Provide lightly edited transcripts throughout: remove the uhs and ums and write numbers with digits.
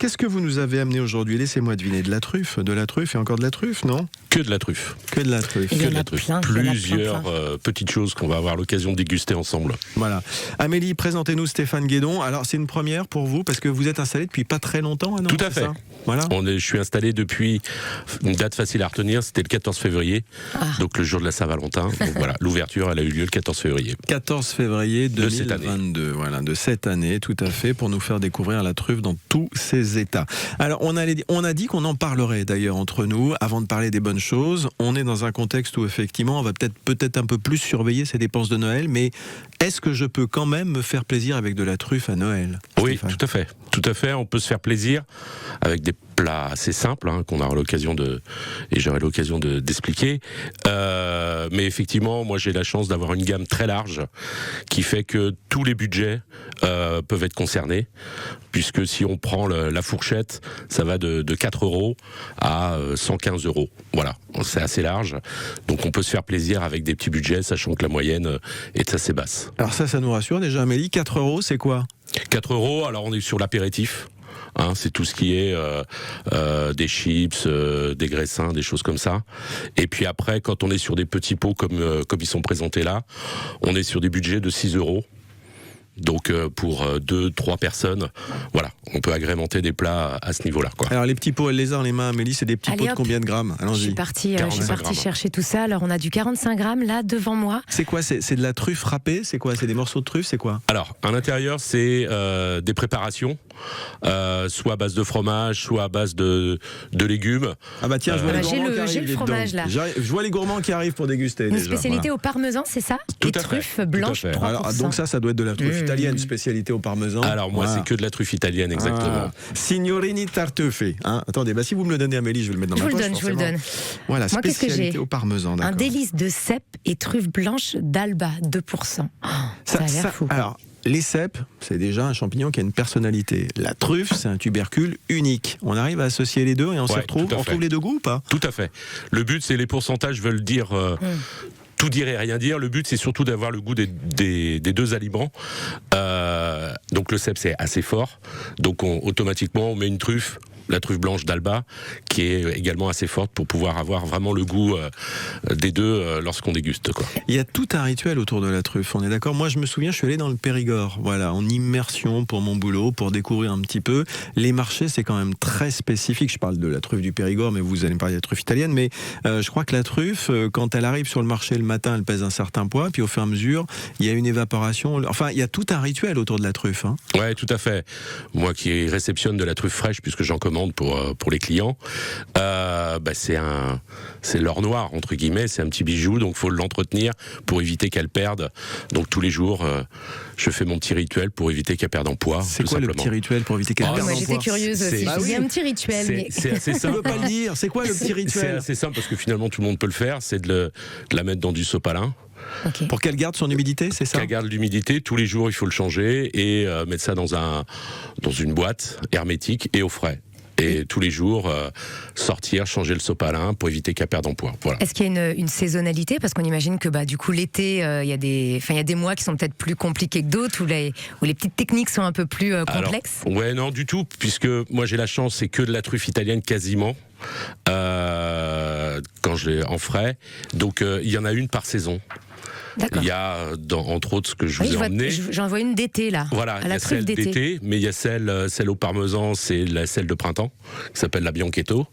qu'est-ce que vous nous avez amené aujourd'hui? Laissez-moi deviner. De la truffe et encore de la truffe, non? Que de la truffe. Que de la truffe. Il y Que en de a la truffe. plein, Plusieurs petites choses qu'on va avoir l'occasion de déguster ensemble. Voilà. Amélie, présentez-nous Stéphane Guédon. Alors, c'est une première pour vous parce que vous êtes installé depuis pas très longtemps, non? Tout à c'est fait. ça voilà. Je suis installé depuis une date facile à retenir, c'était le 14 février, donc le jour de la Saint-Valentin. Donc voilà, l'ouverture, elle a eu lieu le 14 février. 14 février De cette année. 2022, voilà, de cette année, tout à fait, pour nous faire découvrir la truffe dans tous ses états. Alors, on a dit qu'on en parlerait d'ailleurs entre nous, avant de parler des bonnes choses. On est dans un contexte où effectivement, on va peut-être un peu plus surveiller ses dépenses de Noël, mais est-ce que je peux quand même me faire plaisir avec de la truffe à Noël? Oui, Stéphane? tout à fait. Tout à fait, on peut se faire plaisir avec des plats assez simples qu'on aura l'occasion et j'aurai l'occasion d'expliquer. Mais effectivement, moi j'ai la chance d'avoir une gamme très large qui fait que tous les budgets peuvent être concernés, puisque si on prend la fourchette, ça va de 4 € à 115 €. Voilà, c'est assez large. Donc on peut se faire plaisir avec des petits budgets, sachant que la moyenne est assez basse. Alors ça nous rassure déjà, Amélie. 4 €, c'est quoi? 4 €, alors on est sur l'apéritif. C'est tout ce qui est des chips, des graissins, des choses comme ça. Et puis après, quand on est sur des petits pots comme ils sont présentés là, on est sur des budgets de 6 €. Donc pour 2-3 personnes, voilà, on peut agrémenter des plats à ce niveau-là, quoi. Alors les petits pots, elle les a dans les mains, Amélie, c'est des petits pots de combien de grammes? Je suis partie 45 grammes. chercher tout ça. Alors on a du 45 grammes là devant moi. C'est quoi? C'est de la truffe râpée? C'est quoi? C'est des morceaux de truffe? C'est quoi? Alors, à l'intérieur, c'est des préparations, soit à base de fromage, soit à base de légumes. Ah bah tiens, je vois les gourmands qui arrivent. j'ai le fromage là. Je vois les gourmands qui arrivent pour déguster. Une déjà, spécialité voilà. au parmesan, c'est ça? Tout Et à fait. truffe Tout à blanche, fait. 3%. Alors, donc ça doit être de la truffe italienne, spécialité au parmesan. Alors moi, c'est que de la truffe italienne, exactement. Signorini Tartuffe. Attendez, si vous me le donnez, Amélie, je vais le mettre dans ma poche. Je vous le donne. Voilà, Moi, qu'est-ce que spécialité j'ai? au parmesan, Un d'accord. délice de cèpe et truffe blanche d'Alba, 2%. Ça a l'air fou. Alors, les cèpes, c'est déjà un champignon qui a une personnalité. La truffe, c'est un tubercule unique. On arrive à associer les deux et on s'y retrouve. tout à On fait. trouve les deux goûts ou pas? Tout à fait. Le but, c'est les pourcentages veulent dire tout dire et rien dire. Le but, c'est surtout d'avoir le goût des deux aliments. Donc le cèpe, c'est assez fort. Donc automatiquement, on met une truffe, la truffe blanche d'Alba, qui est également assez forte pour pouvoir avoir vraiment le goût des deux lorsqu'on déguste, quoi. Il y a tout un rituel autour de la truffe, on est d'accord? Moi, je me souviens, je suis allé dans le Périgord, voilà, en immersion pour mon boulot, pour découvrir un petit peu. Les marchés, c'est quand même très spécifique. Je parle de la truffe du Périgord, mais vous allez me parler de la truffe italienne. Mais je crois que la truffe, quand elle arrive sur le marché le matin, elle pèse un certain poids, puis au fur et à mesure, il y a une évaporation. Enfin, il y a tout un rituel autour de la truffe. Ouais, tout à fait. Moi qui réceptionne de la truffe fraîche, puisque j'en commande pour les clients, c'est l'or noir entre guillemets, c'est un petit bijou, donc faut l'entretenir pour éviter qu'elle perde. Donc tous les jours, je fais mon petit rituel pour éviter qu'elle perde en poids. C'est quoi le petit rituel pour éviter qu'elle perde en Moi poids? j'étais curieuse aussi. Bah oui. J'ai un petit rituel. Mais... C'est assez Je simple. peux pas le dire. C'est quoi le petit C'est rituel? assez simple parce que finalement tout le monde peut le faire. C'est de la mettre dans du sopalin. Okay. Pour qu'elle garde son humidité, c'est ça? Qu'elle garde l'humidité, tous les jours il faut le changer et mettre ça dans une boîte hermétique et au frais. Et tous les jours, sortir, changer le sopalin pour éviter qu'elle perde en poids. Voilà. Est-ce qu'il y a une saisonnalité? Parce qu'on imagine que du coup l'été, il y a des mois qui sont peut-être plus compliqués que d'autres, où les petites techniques sont un peu plus complexes. Alors, ouais, non, du tout, puisque moi j'ai la chance, c'est que de la truffe italienne quasiment. Quand je l'ai en frais. Donc il y en a une par saison. D'accord. Il y a, entre autres, ce que je vous ai emmené. J'en vois une d'été, là. Voilà, il y a celle d'été, mais il y a celle au parmesan, c'est celle de printemps, qui s'appelle la Bianchetto.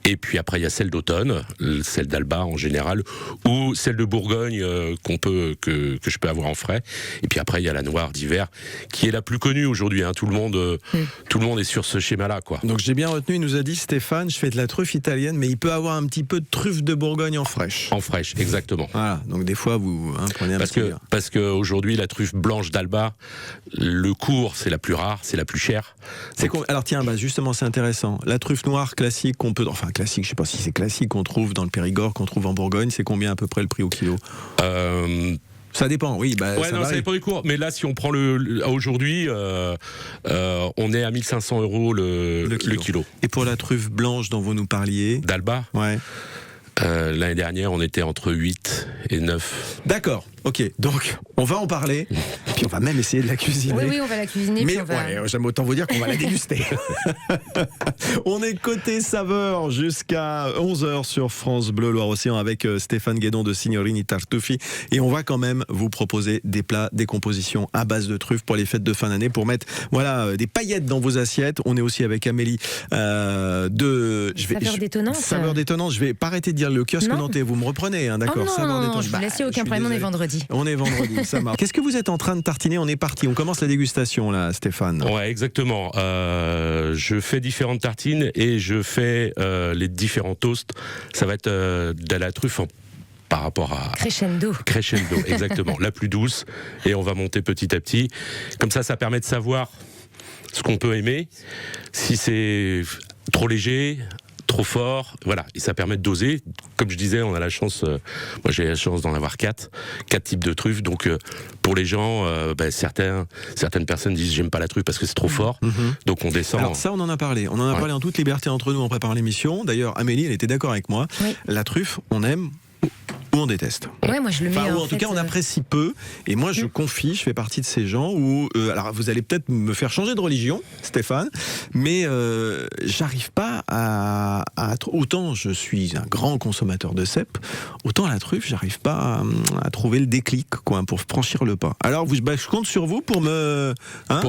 Et puis après, il y a celle d'automne, celle d'Alba en général, ou celle de Bourgogne que je peux avoir en frais. Et puis après, il y a la noire d'hiver, qui est la plus connue aujourd'hui. Tout le monde est sur ce schéma-là, quoi. Donc j'ai bien retenu, il nous a dit Stéphane, je fais de la truffe italienne, mais il peut avoir un petit peu de truffe de Bourgogne en fraîche. En fraîche, exactement. Voilà, donc des fois vous prenez un parce que aujourd'hui la truffe blanche d'Alba, le cours c'est la plus rare, c'est la plus chère. Alors tiens, justement c'est intéressant. La truffe noire classique classique, je sais pas si c'est classique, qu'on trouve dans le Périgord, qu'on trouve en Bourgogne, c'est combien à peu près le prix au kilo? Ça dépend, oui. Ça dépend du cours. Mais là, si on prend aujourd'hui, on est à 1 500 € le kilo. Et pour la truffe blanche dont vous nous parliez d'Alba, ouais. L'année dernière, on était entre 8 et 9. D'accord. Ok, donc on va en parler, et puis on va même essayer de la cuisiner. Oui, on va la cuisiner. Mais puis on va... ouais, j'aime autant vous dire qu'on va la déguster. On est côté saveur jusqu'à 11h sur France Bleu Loire-Océan avec Stéphane Guédon de Signorini Tartufi. Et on va quand même vous proposer des plats, des compositions à base de truffes pour les fêtes de fin d'année, pour mettre des paillettes dans vos assiettes. On est aussi avec Amélie Saveur détonnante. Saveur détonnante. Je vais pas arrêter de dire le kiosque nantais. Vous me reprenez, hein, d'accord? Non, je vous laisse, aucun problème, on est vendredi. On est vendredi, ça marche. Qu'est-ce que vous êtes en train de tartiner? On est parti, on commence la dégustation là, Stéphane. Ouais, exactement. Je fais différentes tartines et je fais les différents toasts. Ça va être de la truffe par rapport à... Crescendo, exactement. La plus douce. Et on va monter petit à petit. Comme ça permet de savoir ce qu'on peut aimer. Si c'est trop léger, trop fort, voilà, et ça permet de doser. Comme je disais, on a la chance, moi j'ai la chance d'en avoir 4 types de truffes, donc pour les gens, certaines personnes disent j'aime pas la truffe parce que c'est trop fort, donc on descend. Alors ça on en a parlé en toute liberté entre nous en préparant l'émission, d'ailleurs Amélie elle était d'accord avec moi, la truffe on aime ou on déteste. Ouais, moi je le mets en tout cas on apprécie peu, et moi je confie, je fais partie de ces gens où alors vous allez peut-être me faire changer de religion, Stéphane, mais j'arrive pas à autant je suis un grand consommateur de cèpes, autant la truffe j'arrive pas à trouver le déclic quoi, pour franchir le pas. Alors je compte sur vous pour me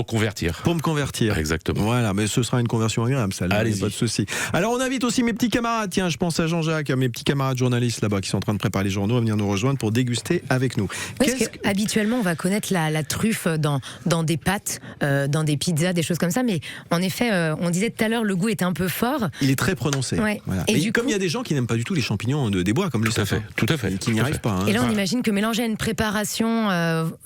convertir. Pour me convertir. Exactement. Voilà, mais ce sera une conversion agréable, ça, là, allez-y, pas de souci. Alors on invite aussi mes petits camarades, tiens, je pense à Jean-Jacques, à mes petits camarades journalistes là-bas qui sont en train de préparer les journaux à venir nous rejoindre pour déguster avec nous. Oui, habituellement, on va connaître la truffe dans des pâtes, dans des pizzas, des choses comme ça. Mais en effet, on disait tout à l'heure, le goût est un peu fort. Il est très prononcé. Ouais. Voilà. Et comme il y a des gens qui n'aiment pas du tout les champignons des bois, comme le sapin. Tout à fait. Qui n'y arrivent pas. Et là, on imagine que mélanger à une préparation,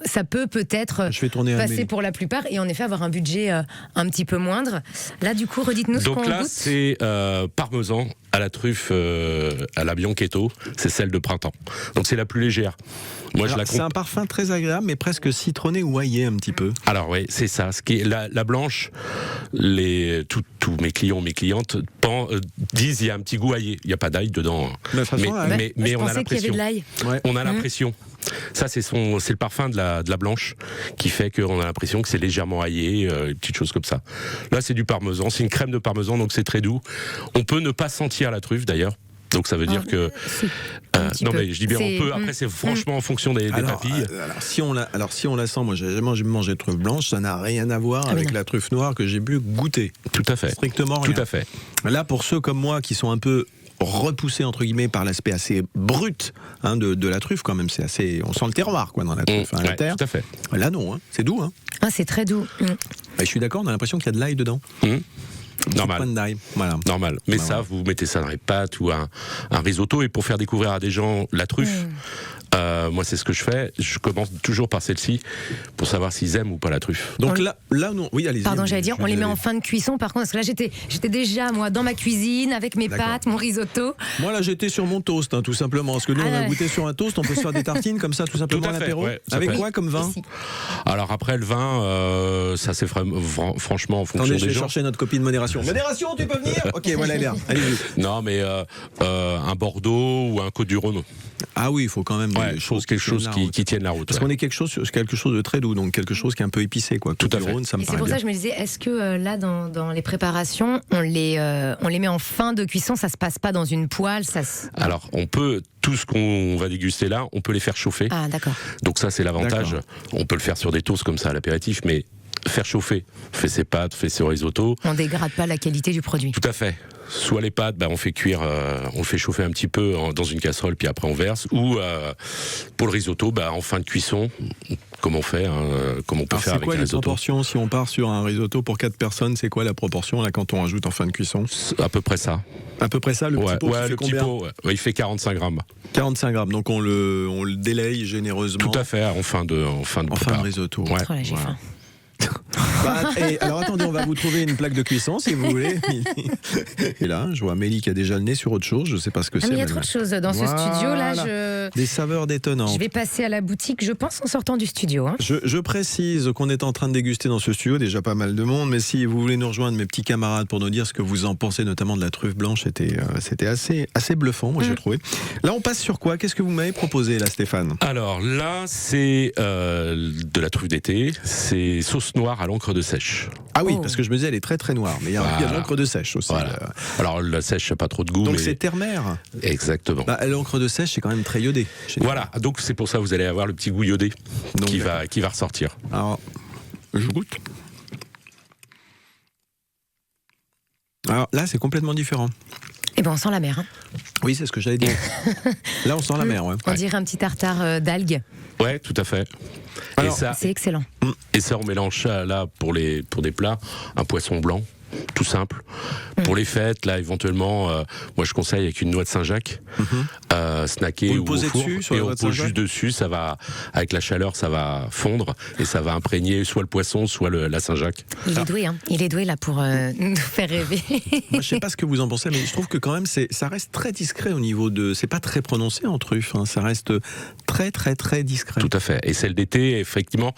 ça peut peut-être passer pour la plupart. Et en effet, avoir un budget un petit peu moindre. Là, du coup, redites-nous ce qu'on goûte. Donc là, c'est parmesan à la truffe, à la bianchetto. C'est celle de printemps. Donc c'est la plus légère. Moi, c'est un parfum très agréable, mais presque citronné ou aillé un petit peu. Alors oui, c'est ça. Ce qui est la blanche, tous mes clients, mes clientes disent il y a un petit goût aillé. Il n'y a pas d'ail dedans. Mais on a l'impression. On a l'impression. Ça, c'est le parfum de la blanche qui fait qu'on a l'impression que c'est légèrement aillé, une petite chose comme ça. Là, c'est du parmesan. C'est une crème de parmesan, donc c'est très doux. On peut ne pas sentir la truffe d'ailleurs. Donc ça veut dire que non mais je dis bien on peut. Après c'est franchement en fonction des papilles. Alors si on la sent, moi j'ai jamais mangé de truffe blanche, ça n'a rien à voir avec la truffe noire que j'ai pu goûter. Tout à fait. Strictement rien. Tout à fait. Là pour ceux comme moi qui sont un peu repoussés entre guillemets par l'aspect assez brut de la truffe quand même, c'est assez, on sent le terroir quoi dans la truffe, la terre. Tout à fait. Là non, c'est doux. C'est très doux. Et je suis d'accord, on a l'impression qu'il y a de l'ail dedans. Normal. Voilà. Normal. Mais vous mettez ça dans les pâtes ou un risotto, et pour faire découvrir à des gens la truffe, moi c'est ce que je fais. Je commence toujours par celle-ci pour savoir s'ils aiment ou pas la truffe. Donc là non. Oui, allez-y. Pardon, j'allais dire, on les met en fin de cuisson. Par contre, parce que là j'étais déjà moi dans ma cuisine avec mes pâtes, mon risotto. Moi là j'étais sur mon toast, tout simplement. Parce que nous on a goûté sur un toast, on peut se faire des tartines comme ça tout simplement à l'apéro. Avec quoi comme vin? Alors après le vin, ça c'est franchement en fonction des gens. Je vais chercher notre copie de modération. Modération, tu peux venir? Ok, voilà, elle est là. Allez-y. Non, mais un Bordeaux ou un Côte-du-Rhône. Ah oui, il faut quand même quelque chose qui tienne la route. Parce qu'on est quelque chose de très doux, donc quelque chose qui est un peu épicé, quoi. Tout à fait. Ça me c'est pour ça que je me disais, est-ce que là, dans les préparations, on les met en fin de cuisson, ça se passe pas dans une poêle, Alors, on peut, tout ce qu'on va déguster là, on peut les faire chauffer. Ah, d'accord. Donc ça, c'est l'avantage. On peut le faire sur des toasts comme ça à l'apéritif, mais faire chauffer, fait ses pâtes, fait ses risottos. On dégrade pas la qualité du produit. Tout à fait. Soit les pâtes, on fait cuire, on fait chauffer un petit peu dans une casserole, puis après on verse. Ou pour le risotto, en fin de cuisson, comme on fait, comme on peut faire avec un risotto. C'est quoi les proportions si on part sur un risotto pour 4 personnes? C'est quoi la proportion là quand on rajoute en fin de cuisson? À peu près ça. À peu près ça, le petit pot. Le petit pot, il fait 45 grammes. 45 grammes. Donc on le délaye généreusement. Tout à fait, en fin de risotto. Là, j'ai faim. Alors attendez, on va vous trouver une plaque de cuisson si vous voulez. Et là, je vois Amélie qui a déjà le nez sur autre chose. Je ne sais pas ce que c'est. Mais il y a trop de choses dans ce studio là. Des saveurs détonnantes. Je vais passer à la boutique, je pense, en sortant du studio. Hein. Je précise qu'on est en train de déguster dans ce studio, déjà pas mal de monde, mais si vous voulez nous rejoindre, mes petits camarades, pour nous dire ce que vous en pensez, notamment de la truffe blanche, c'était assez bluffant, moi j'ai trouvé. Là, on passe sur quoi? Qu'est-ce que vous m'avez proposé là, Stéphane? Alors là, c'est de la truffe d'été, c'est sauce noire à l'encre de sèche. Ah oui, parce que je me disais, elle est très très noire, mais il y a de l'encre de sèche aussi. Voilà. Alors la sèche n'a pas trop de goût. Donc c'est terre-mer. Exactement. L'encre de sèche, c'est quand même très iodé. Voilà, donc c'est pour ça que vous allez avoir le petit goût iodé qui va ressortir. Alors, je goûte. Alors là, c'est complètement différent. Eh ben, on sent la mer. Hein. Oui, c'est ce que j'allais dire. Là, on sent la mer. Ouais. On dirait un petit tartare d'algues. Ouais, tout à fait. Alors, c'est excellent. Et ça, on mélange ça là pour des plats, un poisson blanc. Tout simple. Pour les fêtes, là, éventuellement, moi je conseille avec une noix de Saint-Jacques, snacker ou au four, et on pose juste dessus, ça va, avec la chaleur, ça va fondre et ça va imprégner soit le poisson, soit la Saint-Jacques. Il est doué, hein. Il est doué là pour nous faire rêver. Moi, je sais pas ce que vous en pensez, mais je trouve que quand même, ça reste très discret au niveau de. C'est pas très prononcé en truffe, hein. Ça reste très très très discret. Tout à fait. Et celle d'été, effectivement,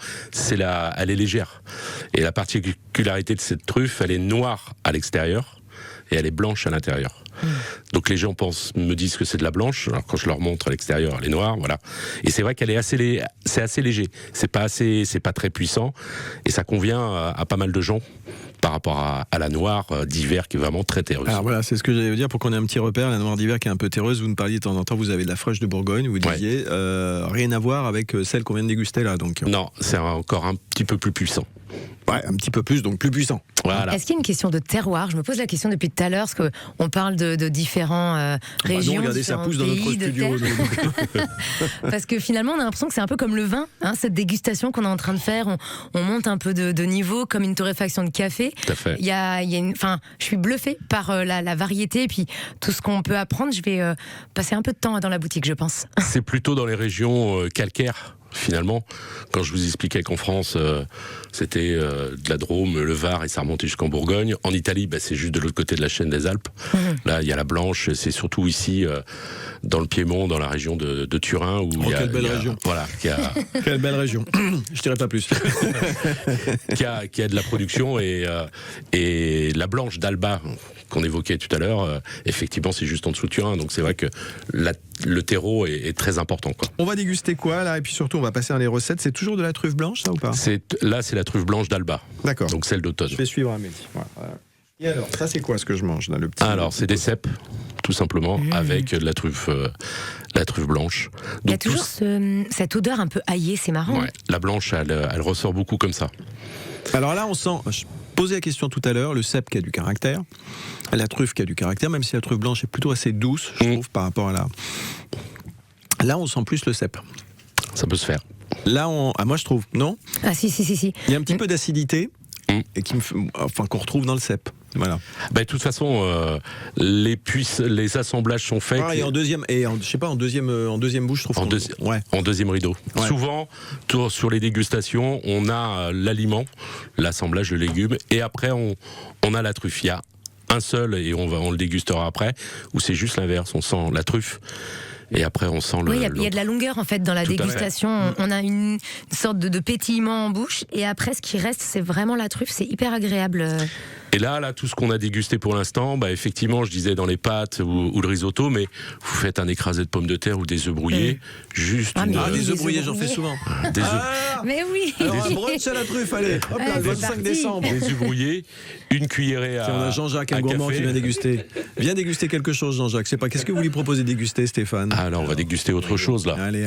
elle est légère. Et la particularité de cette truffe, elle est noire à l'extérieur et elle est blanche à l'intérieur. Donc les gens me disent que c'est de la blanche, alors quand je leur montre à l'extérieur, elle est noire, voilà. Et c'est vrai qu'elle est assez léger, c'est pas très puissant et ça convient à pas mal de gens par rapport à la noire d'hiver qui est vraiment très terreuse. Alors voilà, c'est ce que j'allais vous dire pour qu'on ait un petit repère. La noire d'hiver qui est un peu terreuse, vous nous parliez de temps en temps, vous avez de la fraîche de Bourgogne, vous disiez, rien à voir avec celle qu'on vient de déguster là. Donc. Non, c'est encore un petit peu plus puissant. Ouais, un petit peu plus, donc plus puissant. Voilà. Est-ce qu'il y a une question de terroir? Je me pose la question depuis tout à l'heure, parce qu'on parle de différents régions, regardez, ça pousse dans notre studio. Parce que finalement, on a l'impression que c'est un peu comme le vin, hein, cette dégustation qu'on est en train de faire. On monte un peu de niveau, comme une torréfaction de café. Tout à fait. Je suis bluffée par la variété et puis tout ce qu'on peut apprendre. Je vais passer un peu de temps dans la boutique, je pense. C'est plutôt dans les régions calcaires. Finalement, quand je vous expliquais qu'en France, c'était de la Drôme, le Var, et ça remontait jusqu'en Bourgogne. En Italie, c'est juste de l'autre côté de la chaîne des Alpes. Là, il y a la Blanche, c'est surtout ici, dans le Piémont, dans la région de Turin. Où quelle belle région. Voilà. Quelle belle région. Je dirais pas plus. qui a de la production, et la Blanche d'Alba, qu'on évoquait tout à l'heure, effectivement, c'est juste en dessous de Turin. Donc c'est vrai que le terreau est très important, quoi. On va déguster quoi, là? Et puis surtout, on va passer dans les recettes. C'est toujours de la truffe blanche, ça, ou pas? Là, c'est la truffe blanche d'Alba. D'accord. Donc celle d'automne. Je vais suivre Amélie. Voilà. Et alors, ça, c'est quoi ce que je mange là, le petit? Alors, c'est des cèpes, tout simplement, avec de la truffe blanche. Donc, il y a toujours cette odeur un peu aillée, c'est marrant. Ouais, la blanche, elle ressort beaucoup comme ça. Alors là, on sent. Je posais la question tout à l'heure, le cèpe qui a du caractère, la truffe qui a du caractère, même si la truffe blanche est plutôt assez douce, je trouve, par rapport à la. Là, on sent plus le cèpe. Ça peut se faire. Là, moi, je trouve, non? Ah, si. Il y a un petit peu d'acidité, et qu'on retrouve dans le cèpe. Voilà. De toute façon, les assemblages sont faits. Et en deuxième bouche, je trouve. En deuxième rideau. Ouais. Souvent, sur les dégustations, on a l'aliment, l'assemblage de légumes, et après on a la truffe. Il y a un seul, et on le dégustera après, où c'est juste l'inverse. On sent la truffe. Et après, on sent il y a de la longueur en fait dans la dégustation. On a une sorte de pétillement en bouche, et après, ce qui reste, c'est vraiment la truffe. C'est hyper agréable. Et là, tout ce qu'on a dégusté pour l'instant, effectivement, je disais dans les pâtes ou le risotto, mais vous faites un écrasé de pommes de terre ou des œufs brouillés, juste des œufs brouillés, j'en fais souvent. Mais oui. Alors, un brunch à la truffe, allez, hop là, le 25 décembre. Des œufs brouillés, une cuillerée à. On a Jean-Jacques, un gourmand qui vient déguster. Viens déguster quelque chose, Jean-Jacques. Qu'est-ce que vous lui proposez de déguster, Stéphane? Ah, là, on va déguster autre chose, là. Allez.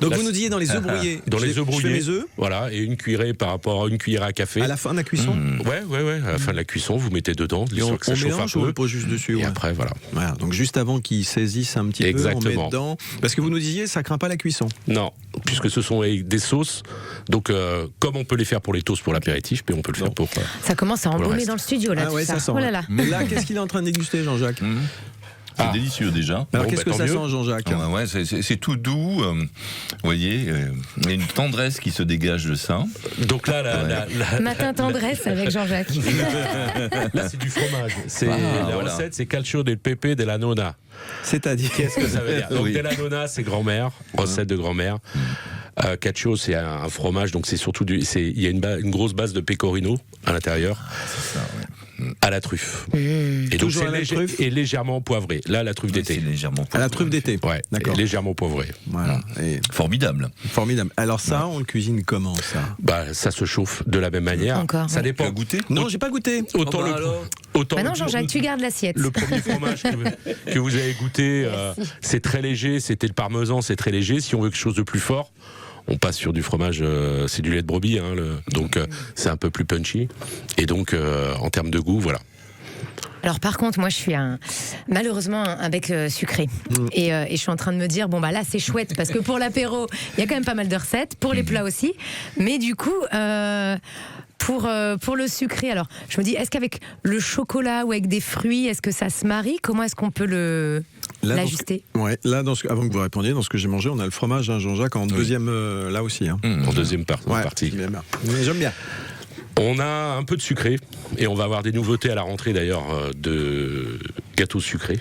Donc, vous nous disiez dans les œufs brouillés. Dans les œufs brouillés. Je fais mes œufs. Voilà, et une cuillerée par rapport à une cuillère à café. À la fin de la cuisson? Ouais. À la fin de la cuisson, vous mettez dedans. On mélange ou on le pose juste dessus? Et après, voilà. Donc, juste avant qu'il saisisse un petit peu, on met dedans. Parce que vous nous disiez, ça craint pas la cuisson? Non, puisque ce sont des sauces. Donc, comme on peut les faire pour les toasts pour l'apéritif, mais on peut le faire pour. Ça commence à embaumer dans le studio, là. Ah ouais, ça sent. Oh là là. Mais là, qu'est-ce qu'il est en train de déguster, Jean-Jacques? C'est délicieux déjà. Alors Bon, qu'est-ce bah, que tant ça mieux. sent, Jean-Jacques? Ouais, c'est tout doux. Vous voyez, il y a une tendresse qui se dégage de ça. Donc là, Matin tendresse avec Jean-Jacques. là, c'est du fromage. La voilà. recette, c'est calcio del pepe della nonna. C'est-à-dire Qu'est-ce que ça veut dire? Donc Oui. della nonna, c'est grand-mère, recette de grand-mère. Cacio, c'est un fromage, donc c'est surtout il y a une grosse base de pecorino à l'intérieur, C'est ça, ouais. à la truffe. Et donc Toujours c'est à la truffe et légèrement poivré. Là, la truffe C'est d'été. légèrement à la truffe d'été. Ouais, D'accord. et légèrement poivré. Voilà. Et formidable. formidable. Alors ça, on le cuisine comment, ça? Bah, ça se chauffe de la même manière. Encore, Ça oui. Tu dépend. as goûté? Non, j'ai pas goûté. Autant Oh, bah le alors. autant Bah non, le- Jean-Jacques, tu gardes l'assiette. Le premier fromage que vous avez goûté, c'est très léger, c'était le parmesan, c'est très léger. Si on veut quelque chose de plus fort, on passe sur du fromage, c'est du lait de brebis, hein, donc c'est un peu plus punchy. Et donc, en termes de goût, voilà. Alors par contre, moi je suis malheureusement un bec sucré. Et je suis en train de me dire, bon bah là c'est chouette, parce que pour l'apéro, il y a quand même pas mal de recettes, pour les plats aussi. Mais du coup... pour le sucré, alors je me dis, est-ce qu'avec le chocolat ou avec des fruits, est-ce que ça se marie? Comment est-ce qu'on peut l'ajuster? Avant que vous répondiez, dans ce que j'ai mangé, on a le fromage, hein, Jean-Jacques, en deuxième, là aussi. Hein. En deuxième partie. J'aime bien. Mais j'aime bien. On a un peu de sucré, et on va avoir des nouveautés à la rentrée d'ailleurs de gâteaux sucrés,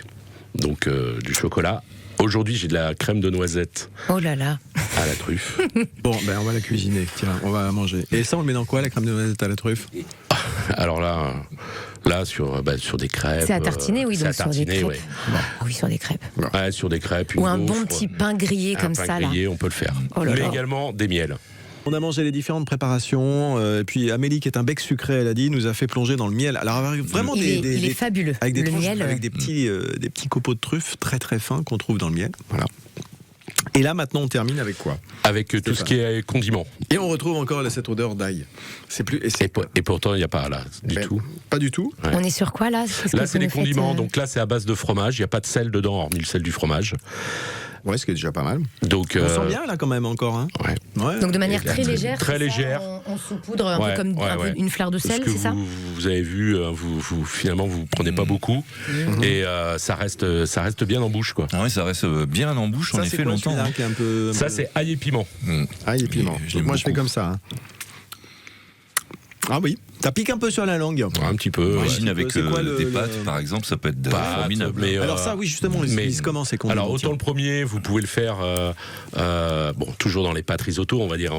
donc du chocolat. Aujourd'hui, j'ai de la crème de noisette Oh là là. à la truffe. Bon, ben on va la cuisiner. Tiens, on va la manger. Et ça, on le met dans quoi, la crème de noisette à la truffe? Alors là sur des crêpes. C'est à tartiner, oui, c'est donc à sur des tartiner, crêpes. ouais. Oui, sur des crêpes. Ouais, sur des crêpes. Ou une un bon gaufre, petit pain grillé un comme pain ça, là. grillé, on peut le faire. Oh là Mais là. également des miels. On a mangé les différentes préparations. Et puis Amélie, qui est un bec sucré, elle a dit, nous a fait plonger dans le miel. Alors, avec vraiment Il est fabuleux. avec des le tranches, miel. avec des petits copeaux de truffes très très fins qu'on trouve dans le miel. Voilà. Et là, maintenant, on termine avec quoi? Avec tout ce qui est condiments. Et on retrouve encore cette odeur d'ail. C'est plus. Et pourtant, il n'y a pas là du Ben, tout. Pas du tout. Ouais. On est sur quoi là? Qu'est-ce Là, que c'est vous les nous faites, condiments. Donc là, c'est à base de fromage. Il n'y a pas de sel dedans, hormis le sel du fromage. Ouais, ce qui est déjà pas mal. Donc, On sent bien là quand même encore. Hein. Ouais. Ouais. Donc de manière Et très légère. très c'est ça, légère. on saupoudre un Ouais, peu comme ouais, un peu ouais. une fleur de Parce sel, que c'est ça? vous avez vu, finalement, vous prenez pas beaucoup. Et ça reste bien en bouche, quoi. Ah ouais, ça reste bien en bouche, en Ça, c'est effet, quoi, longtemps. celui-là, qui est un peu. Ça, c'est ail et piment. Ail et piment. Je l'aime Moi, je fais beaucoup. comme ça. Hein. Ah oui, ça pique un peu sur la langue. Un petit peu. Imagine ouais. avec C'est quoi des pâtes, par exemple, ça peut être Pâtes, formidable. mais, Alors ça, oui, justement, ils disent comment c'est condiments. Alors autant le premier, vous pouvez le faire, toujours dans les pâtes risotto, on va dire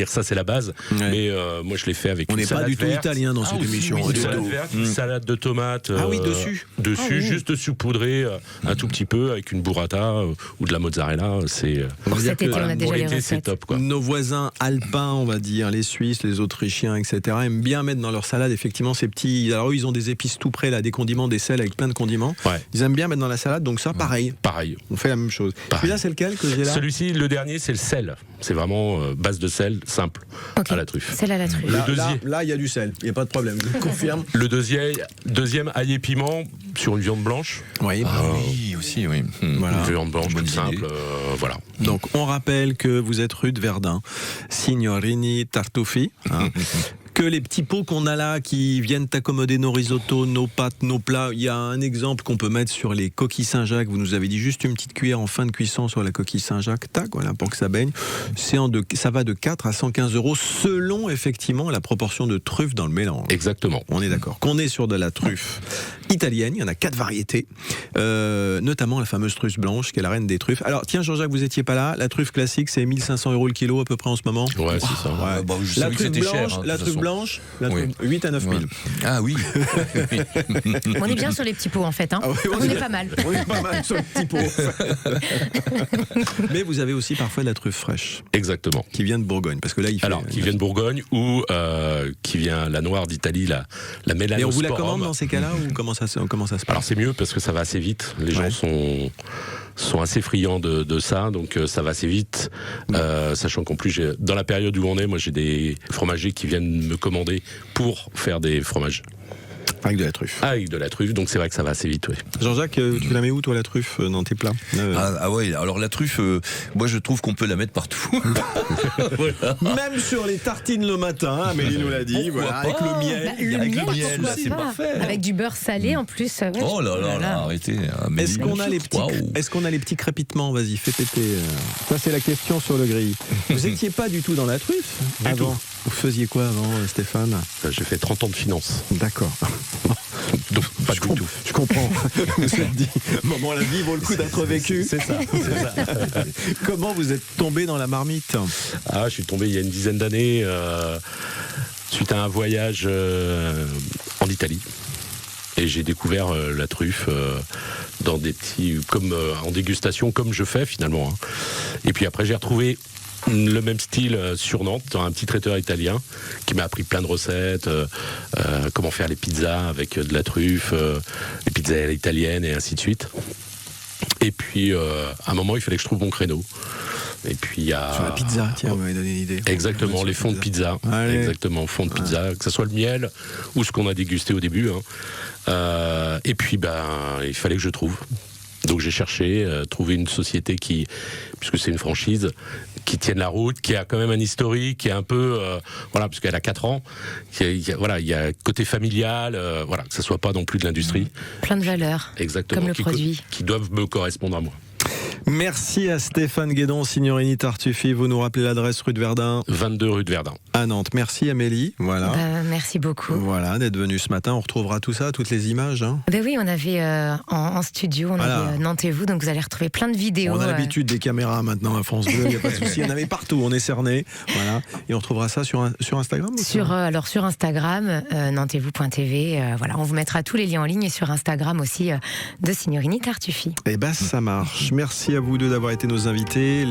ça c'est la base. Ouais. Mais moi je l'ai fait avec On une n'est pas salade du tout verte. italien dans cette aussi, émission. oui, hein, Une du salade tout. verte, une salade de tomates. Ah oui, dessus. Dessus, Ah oui. juste saupoudré un tout petit peu avec une burrata ou de la mozzarella. C'est On va dire Cet que été, on a déjà pour les l'été, c'est recettes. top quoi. nos voisins alpins, on va dire, les Suisses, les Autrichiens, etc., aiment bien mettre dans leur salade, effectivement, ces petits. Alors eux, ils ont des épices tout près, là, des condiments, des sels avec plein de condiments. Ouais. Ils aiment bien mettre dans la salade, donc ça, pareil. Pareil. On fait la même chose. Pareil. Celui-là, c'est lequel que j'ai là? Celui-ci, le dernier, c'est le sel. C'est vraiment base de sel, simple, Ok. à la truffe. Celle à la truffe. Là, le là, deuxième. là, il y a du sel. Il n'y a pas de problème. Je vous confirme. Le deuxième ail et piment sur une viande blanche. Oui. Ah oui, aussi, oui. Voilà. Une viande blanche Bonne toute idée. simple. Voilà. Donc, on rappelle que vous êtes rue de Verdun, Signorini Tartufi, hein, que les petits pots qu'on a là, qui viennent accommoder nos risottos, nos pâtes, nos plats, il y a un exemple qu'on peut mettre sur les coquilles Saint-Jacques. Vous nous avez dit juste une petite cuillère en fin de cuisson sur la coquille Saint-Jacques, tac, voilà, pour que ça baigne. Ça va de 4 à 115 € selon effectivement la proportion de truffe dans le mélange. Exactement. On est d'accord. Qu'on est sur de la truffe italienne, il y en a 4 variétés, notamment la fameuse truffe blanche qui est la reine des truffes. Alors tiens Jean-Jacques, vous étiez pas là, la truffe classique c'est 1500 € le kilo à peu près en ce moment. Ouais, c'est ça. Ouais. Bah, je La savais que truffe c'était cher, blanche, hein, de la toute truffe façon. blanche, Oui. 8 à 9 000. Ouais. Ah oui. On est bien sur les petits pots en fait. Hein. Ah oui, on est pas mal. On est pas mal sur le petit pot. Mais vous avez aussi parfois de la truffe fraîche Exactement. qui vient de Bourgogne, parce que là il fait. Alors, qui vient de Bourgogne ou qui vient la noire d'Italie, la Et on vous la Melanosporum. commande dans ces cas-là ou comment ça se passe? Alors c'est mieux parce que ça va assez vite. Les gens Ouais. sont assez friands de ça, donc ça va assez vite. Sachant qu'en plus, dans la période où on est, moi j'ai des fromagers qui viennent me commander pour faire des fromages. Avec de la truffe. Avec de la truffe, donc c'est vrai que ça va assez vite, oui. Jean-Jacques, tu la mets où toi la truffe dans tes plats? Ah ouais, alors la truffe, moi je trouve qu'on peut la mettre partout. Voilà. Même sur les tartines le matin, Amélie nous l'a dit, voilà, avec le miel. Bah, le avec miel, le miel, pourquoi là, c'est pas. parfait. Avec du beurre salé en plus. Ouais, Oh là là, là, arrêtez. Amélie. Est-ce qu'on a les petits crépitements? Vas-y, fais péter. Ça c'est la question sur le grill. Vous étiez pas du tout dans la truffe avant? Vous faisiez quoi avant, Stéphane? J'ai fait 30 ans de finance. D'accord. Donc, pas du tout. Je comprends. Vous vous êtes dit, maman, la vie vaut le coup d'être vécue. C'est ça. Comment vous êtes tombé dans la marmite? Ah, je suis tombé il y a une dizaine d'années suite à un voyage en Italie. Et j'ai découvert la truffe dans des petits, comme en dégustation, comme je fais finalement. Hein. Et puis après, j'ai retrouvé le même style sur Nantes, dans un petit traiteur italien qui m'a appris plein de recettes, comment faire les pizzas avec de la truffe, les pizzas italiennes et ainsi de suite. Et puis, à un moment, il fallait que je trouve mon créneau. Et puis, il y a... Sur la pizza, tiens, vous m'avez donné une idée. Exactement, les fonds de pizza. Allez. Exactement, fonds de pizza, que ce soit le miel ou ce qu'on a dégusté au début. Hein. Et puis, il fallait que je trouve. Donc j'ai cherché, trouvé une société qui, puisque c'est une franchise, qui tienne la route, qui a quand même un historique, qui est un peu, voilà, parce qu'elle a 4 ans, il y a côté familial, voilà, que ça soit pas non plus de l'industrie. Plein de valeurs. Exactement. Comme le produit. Qui doivent me correspondre à moi. Merci à Stéphane Guédon, Signorini Tartuffi. Vous nous rappelez l'adresse rue de Verdun? 22 rue de Verdun. À Nantes. Merci Amélie. Voilà. Merci beaucoup. Voilà, d'être venue ce matin. On retrouvera tout ça, toutes les images. Hein. Oui, on avait en studio, on avait Nantes et vous, donc vous allez retrouver plein de vidéos. On a l'habitude des caméras maintenant à France Bleu, il n'y a pas de souci. Il y en avait partout, on est cerné. Voilà. Et on retrouvera ça sur Instagram ou alors sur Instagram, nantesvous.tv. Voilà, on vous mettra tous les liens en ligne et sur Instagram aussi de Signorini Tartuffi. Eh ben, ça marche. Merci à vous deux d'avoir été nos invités.